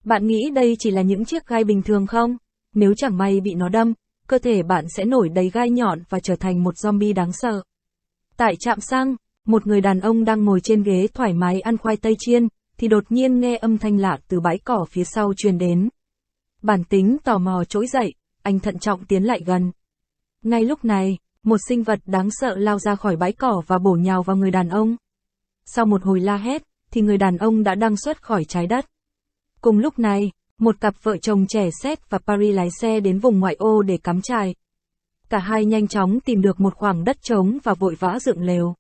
Bạn nghĩ đây chỉ là những chiếc gai bình thường không? Nếu chẳng may bị nó đâm, cơ thể bạn sẽ nổi đầy gai nhọn và trở thành một zombie đáng sợ. Tại trạm xăng, một người đàn ông đang ngồi trên ghế thoải mái ăn khoai tây chiên, thì đột nhiên nghe âm thanh lạ từ bãi cỏ phía sau truyền đến. Bản tính tò mò trỗi dậy, anh thận trọng tiến lại gần. Ngay lúc này, một sinh vật đáng sợ lao ra khỏi bãi cỏ và bổ nhào vào người đàn ông. Sau một hồi la hét, thì người đàn ông đã đăng xuất khỏi trái đất. Cùng lúc này, một cặp vợ chồng trẻ Seth và Paris lái xe đến vùng ngoại ô để cắm trại. Cả hai nhanh chóng tìm được một khoảng đất trống và vội vã dựng lều.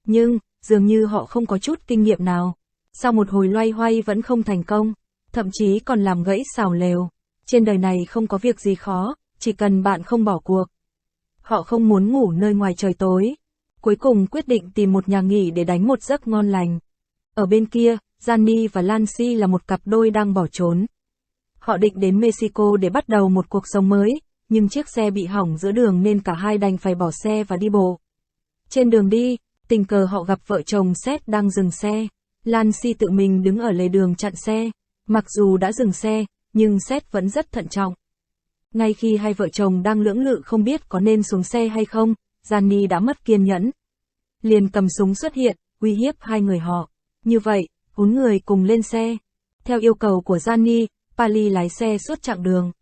Nhưng, dường như họ không có chút kinh nghiệm nào. Sau một hồi loay hoay vẫn không thành công, thậm chí còn làm gãy xào lều. Trên đời này không có việc gì khó, chỉ cần bạn không bỏ cuộc. Họ không muốn ngủ nơi ngoài trời tối. Cuối cùng quyết định tìm một nhà nghỉ để đánh một giấc ngon lành. Ở bên kia, Gianni và Lancy là một cặp đôi đang bỏ trốn. Họ định đến Mexico để bắt đầu một cuộc sống mới, nhưng chiếc xe bị hỏng giữa đường nên cả hai đành phải bỏ xe và đi bộ. Trên đường đi, tình cờ họ gặp vợ chồng Seth đang dừng xe. Lancy tự mình đứng ở lề đường chặn xe. Mặc dù đã dừng xe, nhưng Seth vẫn rất thận trọng. Ngay khi hai vợ chồng đang lưỡng lự không biết có nên xuống xe hay không, Gianni đã mất kiên nhẫn. Liền cầm súng xuất hiện, uy hiếp hai người họ. Như vậy, 4 người cùng lên xe. Theo yêu cầu của Gianni, Paris lái xe suốt chặng đường.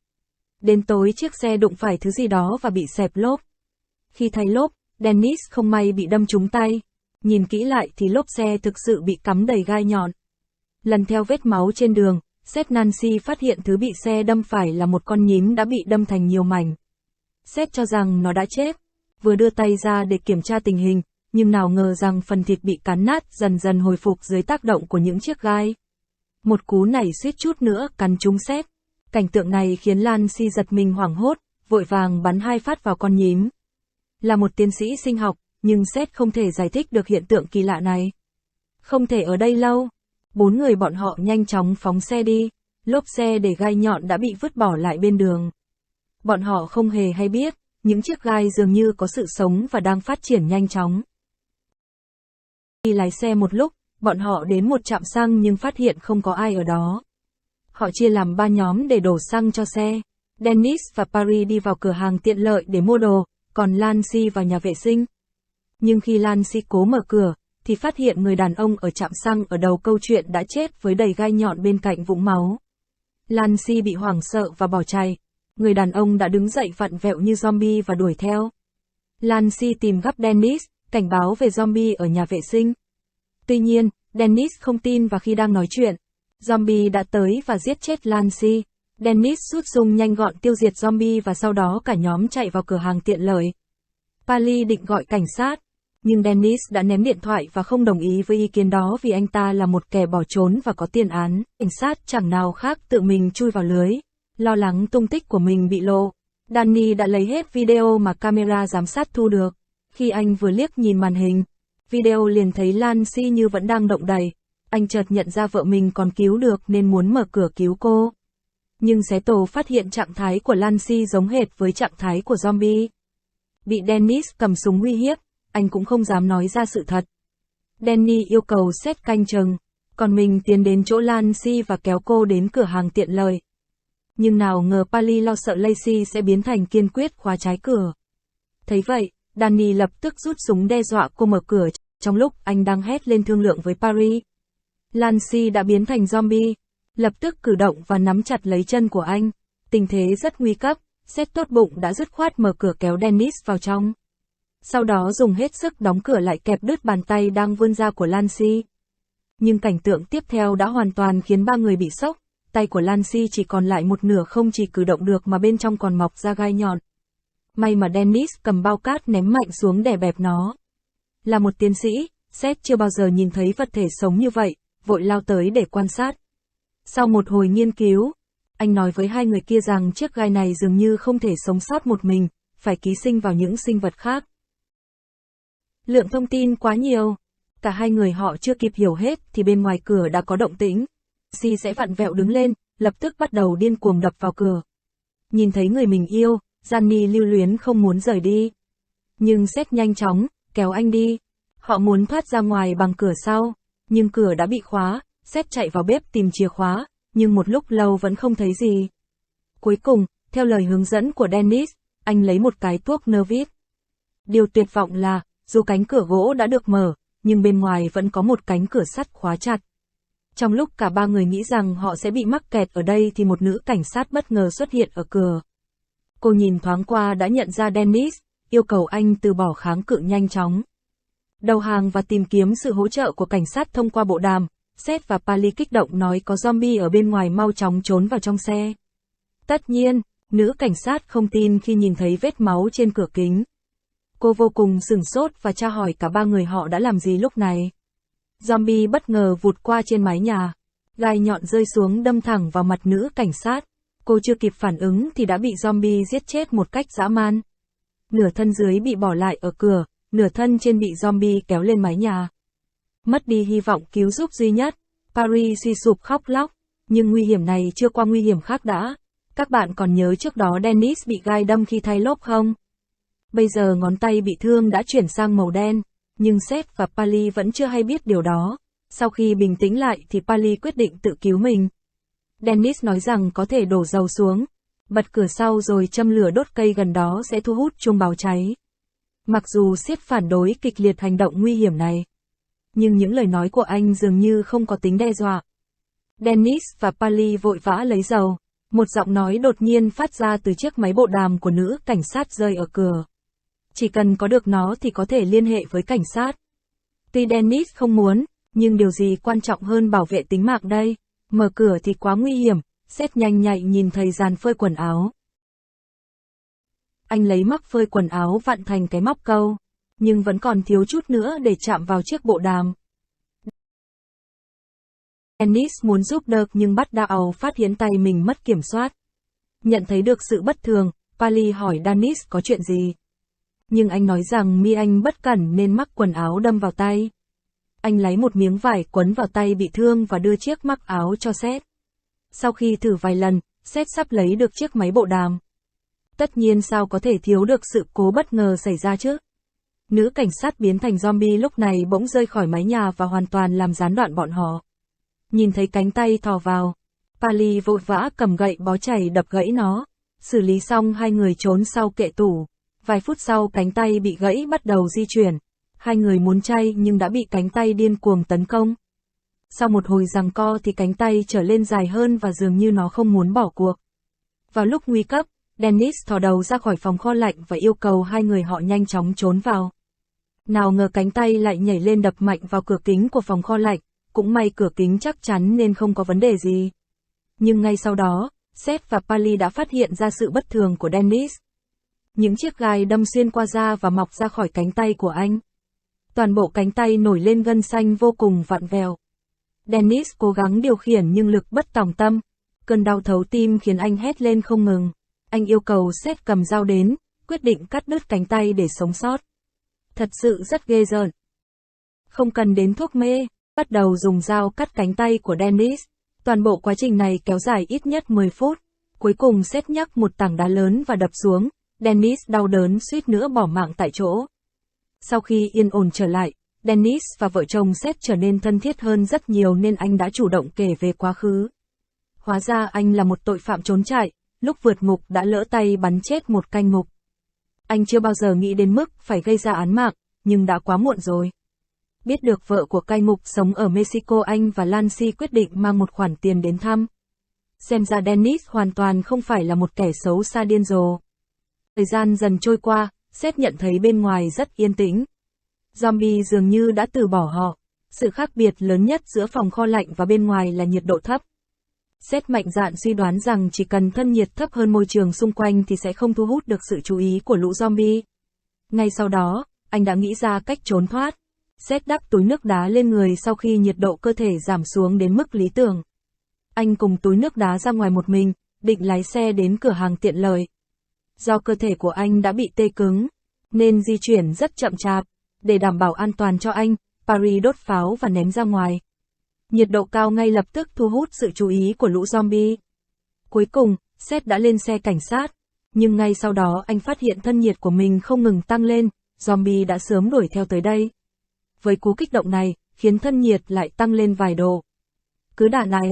Đến tối chiếc xe đụng phải thứ gì đó và bị xẹp lốp. Khi thay lốp, Dennis không may bị đâm trúng tay. Nhìn kỹ lại thì lốp xe thực sự bị cắm đầy gai nhọn. Lần theo vết máu trên đường, Seth Nancy phát hiện thứ bị xe đâm phải là một con nhím đã bị đâm thành nhiều mảnh. Seth cho rằng nó đã chết, vừa đưa tay ra để kiểm tra tình hình, nhưng nào ngờ rằng phần thịt bị cắn nát dần dần hồi phục dưới tác động của những chiếc gai. Một cú nảy suýt chút nữa cắn trúng Seth. Cảnh tượng này khiến Lancy giật mình hoảng hốt, vội vàng bắn 2 phát vào con nhím. Là một tiến sĩ sinh học, nhưng Seth không thể giải thích được hiện tượng kỳ lạ này. Không thể ở đây lâu. 4 người bọn họ nhanh chóng phóng xe đi, lốp xe để gai nhọn đã bị vứt bỏ lại bên đường. Bọn họ không hề hay biết, những chiếc gai dường như có sự sống và đang phát triển nhanh chóng. Khi lái xe một lúc, bọn họ đến một trạm xăng nhưng phát hiện không có ai ở đó. Họ chia làm 3 nhóm để đổ xăng cho xe. Dennis và Paris đi vào cửa hàng tiện lợi để mua đồ, còn Lancy vào nhà vệ sinh. Nhưng khi Lancy cố mở cửa, thì phát hiện người đàn ông ở trạm xăng ở đầu câu chuyện đã chết với đầy gai nhọn bên cạnh vũng máu. Lancy bị hoảng sợ và bỏ chạy. Người đàn ông đã đứng dậy vặn vẹo như zombie và đuổi theo. Lancy tìm gặp Dennis, cảnh báo về zombie ở nhà vệ sinh. Tuy nhiên, Dennis không tin và khi đang nói chuyện, zombie đã tới và giết chết Lancy. Dennis rút súng nhanh gọn tiêu diệt zombie và sau đó cả nhóm chạy vào cửa hàng tiện lợi. Paris định gọi cảnh sát, nhưng Dennis đã ném điện thoại và không đồng ý với ý kiến đó vì anh ta là một kẻ bỏ trốn và có tiền án. Cảnh sát chẳng nào khác tự mình chui vào lưới, lo lắng tung tích của mình bị lộ. Danny đã lấy hết video mà camera giám sát thu được. Khi anh vừa liếc nhìn màn hình, video liền thấy Lancy như vẫn đang động đậy. Anh chợt nhận ra vợ mình còn cứu được nên muốn mở cửa cứu cô. Nhưng xé tổ phát hiện trạng thái của Lancy giống hệt với trạng thái của zombie. Bị Dennis cầm súng uy hiếp, anh cũng không dám nói ra sự thật. Danny yêu cầu Seth canh chừng, còn mình tiến đến chỗ Lancy và kéo cô đến cửa hàng tiện lợi. Nhưng nào ngờ Paris lo sợ Lacey sẽ biến thành kiên quyết khóa trái cửa. Thấy vậy, Danny lập tức rút súng đe dọa cô mở cửa, trong lúc anh đang hét lên thương lượng với Paris. Lancy đã biến thành zombie, lập tức cử động và nắm chặt lấy chân của anh. Tình thế rất nguy cấp, Seth tốt bụng đã dứt khoát mở cửa kéo Dennis vào trong. Sau đó dùng hết sức đóng cửa lại kẹp đứt bàn tay đang vươn ra của Lancy. Nhưng cảnh tượng tiếp theo đã hoàn toàn khiến 3 người bị sốc. Tay của Lancy chỉ còn lại một nửa, không chỉ cử động được mà bên trong còn mọc ra gai nhọn. May mà Dennis cầm bao cát ném mạnh xuống để bẹp nó. Là một tiến sĩ, Seth chưa bao giờ nhìn thấy vật thể sống như vậy, vội lao tới để quan sát. Sau một hồi nghiên cứu, anh nói với hai người kia rằng chiếc gai này dường như không thể sống sót một mình, phải ký sinh vào những sinh vật khác. Lượng thông tin quá nhiều, cả hai người họ chưa kịp hiểu hết thì bên ngoài cửa đã có động tĩnh. Si sẽ vặn vẹo đứng lên, lập tức bắt đầu điên cuồng đập vào cửa. Nhìn thấy người mình yêu, Gianni lưu luyến không muốn rời đi. Nhưng Seth nhanh chóng, kéo anh đi. Họ muốn thoát ra ngoài bằng cửa sau, nhưng cửa đã bị khóa. Seth chạy vào bếp tìm chìa khóa, nhưng một lúc lâu vẫn không thấy gì. Cuối cùng, theo lời hướng dẫn của Dennis, anh lấy một cái tuốc nơ vít. Điều tuyệt vọng là, dù cánh cửa gỗ đã được mở, nhưng bên ngoài vẫn có một cánh cửa sắt khóa chặt. Trong lúc cả ba người nghĩ rằng họ sẽ bị mắc kẹt ở đây thì một nữ cảnh sát bất ngờ xuất hiện ở cửa. Cô nhìn thoáng qua đã nhận ra Dennis, yêu cầu anh từ bỏ kháng cự nhanh chóng. Đầu hàng và tìm kiếm sự hỗ trợ của cảnh sát thông qua bộ đàm, Seth và Pali kích động nói có zombie ở bên ngoài, mau chóng trốn vào trong xe. Tất nhiên, nữ cảnh sát không tin khi nhìn thấy vết máu trên cửa kính. Cô vô cùng sửng sốt và tra hỏi cả ba người họ đã làm gì lúc này. Zombie bất ngờ vụt qua trên mái nhà. Gai nhọn rơi xuống đâm thẳng vào mặt nữ cảnh sát. Cô chưa kịp phản ứng thì đã bị zombie giết chết một cách dã man. Nửa thân dưới bị bỏ lại ở cửa, nửa thân trên bị zombie kéo lên mái nhà. Mất đi hy vọng cứu giúp duy nhất, Paris suy sụp khóc lóc. Nhưng nguy hiểm này chưa qua nguy hiểm khác đã. Các bạn còn nhớ trước đó Dennis bị gai đâm khi thay lốp không? Bây giờ ngón tay bị thương đã chuyển sang màu đen, nhưng Seth và Pali vẫn chưa hay biết điều đó. Sau khi bình tĩnh lại thì Pali quyết định tự cứu mình. Dennis nói rằng có thể đổ dầu xuống, bật cửa sau rồi châm lửa đốt cây gần đó sẽ thu hút chuông báo cháy. Mặc dù Seth phản đối kịch liệt hành động nguy hiểm này, nhưng những lời nói của anh dường như không có tính đe dọa. Dennis và Pali vội vã lấy dầu. Một giọng nói đột nhiên phát ra từ chiếc máy bộ đàm của nữ cảnh sát rơi ở cửa. Chỉ cần có được nó thì có thể liên hệ với cảnh sát. Tuy Dennis không muốn, nhưng điều gì quan trọng hơn bảo vệ tính mạng đây? Mở cửa thì quá nguy hiểm, Seth nhanh nhạy nhìn thấy dàn phơi quần áo. Anh lấy móc phơi quần áo vặn thành cái móc câu, nhưng vẫn còn thiếu chút nữa để chạm vào chiếc bộ đàm. Dennis muốn giúp đỡ nhưng bắt đầu phát hiện tay mình mất kiểm soát. Nhận thấy được sự bất thường, Pali hỏi Dennis có chuyện gì. Nhưng anh nói rằng mi anh bất cẩn nên mắc quần áo đâm vào tay. Anh lấy một miếng vải quấn vào tay bị thương và đưa chiếc mắc áo cho Seth. Sau khi thử vài lần, Seth sắp lấy được chiếc máy bộ đàm. Tất nhiên sao có thể thiếu được sự cố bất ngờ xảy ra chứ. Nữ cảnh sát biến thành zombie lúc này bỗng rơi khỏi mái nhà và hoàn toàn làm gián đoạn bọn họ. Nhìn thấy cánh tay thò vào, Pali vội vã cầm gậy bó chảy đập gãy nó. Xử lý xong hai người trốn sau kệ tủ. Vài phút sau cánh tay bị gãy bắt đầu di chuyển. Hai người muốn chay nhưng đã bị cánh tay điên cuồng tấn công. Sau một hồi giằng co thì cánh tay trở lên dài hơn và dường như nó không muốn bỏ cuộc. Vào lúc nguy cấp, Dennis thò đầu ra khỏi phòng kho lạnh và yêu cầu hai người họ nhanh chóng trốn vào. Nào ngờ cánh tay lại nhảy lên đập mạnh vào cửa kính của phòng kho lạnh. Cũng may cửa kính chắc chắn nên không có vấn đề gì. Nhưng ngay sau đó, Seth và Pali đã phát hiện ra sự bất thường của Dennis. Những chiếc gai đâm xuyên qua da và mọc ra khỏi cánh tay của anh. Toàn bộ cánh tay nổi lên gân xanh vô cùng vặn vẹo. Dennis cố gắng điều khiển nhưng lực bất tòng tâm. Cơn đau thấu tim khiến anh hét lên không ngừng. Anh yêu cầu Seth cầm dao đến, quyết định cắt đứt cánh tay để sống sót. Thật sự rất ghê rợn. Không cần đến thuốc mê, bắt đầu dùng dao cắt cánh tay của Dennis. Toàn bộ quá trình này kéo dài ít nhất 10 phút. Cuối cùng Seth nhấc một tảng đá lớn và đập xuống. Dennis đau đớn suýt nữa bỏ mạng tại chỗ. Sau khi yên ổn trở lại, Dennis và vợ chồng Seth trở nên thân thiết hơn rất nhiều nên anh đã chủ động kể về quá khứ. Hóa ra anh là một tội phạm trốn chạy, lúc vượt ngục đã lỡ tay bắn chết một cai ngục. Anh chưa bao giờ nghĩ đến mức phải gây ra án mạng, nhưng đã quá muộn rồi. Biết được vợ của cai ngục sống ở Mexico, anh và Lancy quyết định mang một khoản tiền đến thăm. Xem ra Dennis hoàn toàn không phải là một kẻ xấu xa điên rồ. Thời gian dần trôi qua, Seth nhận thấy bên ngoài rất yên tĩnh. Zombie dường như đã từ bỏ họ. Sự khác biệt lớn nhất giữa phòng kho lạnh và bên ngoài là nhiệt độ thấp. Seth mạnh dạn suy đoán rằng chỉ cần thân nhiệt thấp hơn môi trường xung quanh thì sẽ không thu hút được sự chú ý của lũ zombie. Ngay sau đó, anh đã nghĩ ra cách trốn thoát. Seth đắp túi nước đá lên người sau khi nhiệt độ cơ thể giảm xuống đến mức lý tưởng. Anh cùng túi nước đá ra ngoài một mình, định lái xe đến cửa hàng tiện lợi. Do cơ thể của anh đã bị tê cứng, nên di chuyển rất chậm chạp. Để đảm bảo an toàn cho anh, Paris đốt pháo và ném ra ngoài. Nhiệt độ cao ngay lập tức thu hút sự chú ý của lũ zombie. Cuối cùng, Seth đã lên xe cảnh sát. Nhưng ngay sau đó anh phát hiện thân nhiệt của mình không ngừng tăng lên, zombie đã sớm đuổi theo tới đây. Với cú kích động này, khiến thân nhiệt lại tăng lên vài độ. Cứ đà này,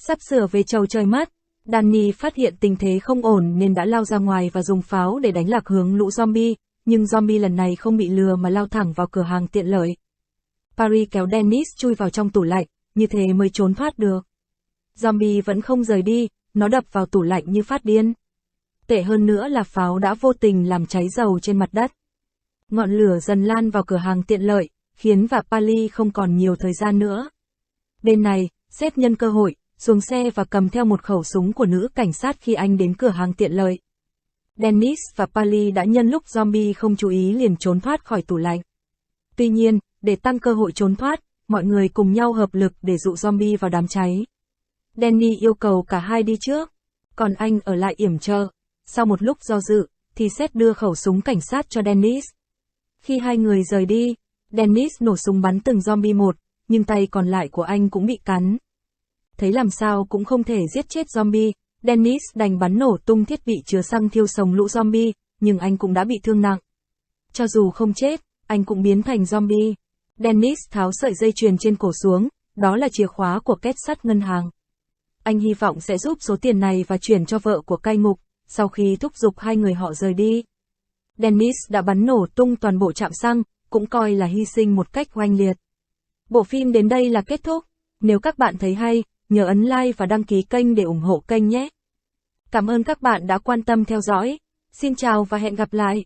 Sắp sửa về chầu trời mắt, Danny phát hiện tình thế không ổn nên đã lao ra ngoài và dùng pháo để đánh lạc hướng lũ zombie, nhưng zombie lần này không bị lừa mà lao thẳng vào cửa hàng tiện lợi. Paris kéo Dennis chui vào trong tủ lạnh, như thế mới trốn thoát được. Zombie vẫn không rời đi, nó đập vào tủ lạnh như phát điên. Tệ hơn nữa là pháo đã vô tình làm cháy dầu trên mặt đất. Ngọn lửa dần lan vào cửa hàng tiện lợi, khiến và Paris không còn nhiều thời gian nữa. Bên này, sếp nhân cơ hội, xuống xe và cầm theo một khẩu súng của nữ cảnh sát khi anh đến cửa hàng tiện lợi. Dennis và Paris đã nhân lúc zombie không chú ý liền trốn thoát khỏi tủ lạnh. Tuy nhiên, để tăng cơ hội trốn thoát, mọi người cùng nhau hợp lực để dụ zombie vào đám cháy. Danny yêu cầu cả hai đi trước, còn anh ở lại yểm trợ. Sau một lúc do dự, thì Seth đưa khẩu súng cảnh sát cho Dennis. Khi hai người rời đi, Dennis nổ súng bắn từng zombie một, nhưng tay còn lại của anh cũng bị cắn. Thấy làm sao cũng không thể giết chết zombie, Dennis đành bắn nổ tung thiết bị chứa xăng thiêu sống lũ zombie, nhưng anh cũng đã bị thương nặng. Cho dù không chết, anh cũng biến thành zombie. Dennis tháo sợi dây chuyền trên cổ xuống, đó là chìa khóa của két sắt ngân hàng. Anh hy vọng sẽ giúp số tiền này và chuyển cho vợ của cai ngục, sau khi thúc giục hai người họ rời đi. Dennis đã bắn nổ tung toàn bộ trạm xăng, cũng coi là hy sinh một cách oanh liệt. Bộ phim đến đây là kết thúc. Nếu các bạn thấy hay, nhớ ấn like và đăng ký kênh để ủng hộ kênh nhé. Cảm ơn các bạn đã quan tâm theo dõi. Xin chào và hẹn gặp lại.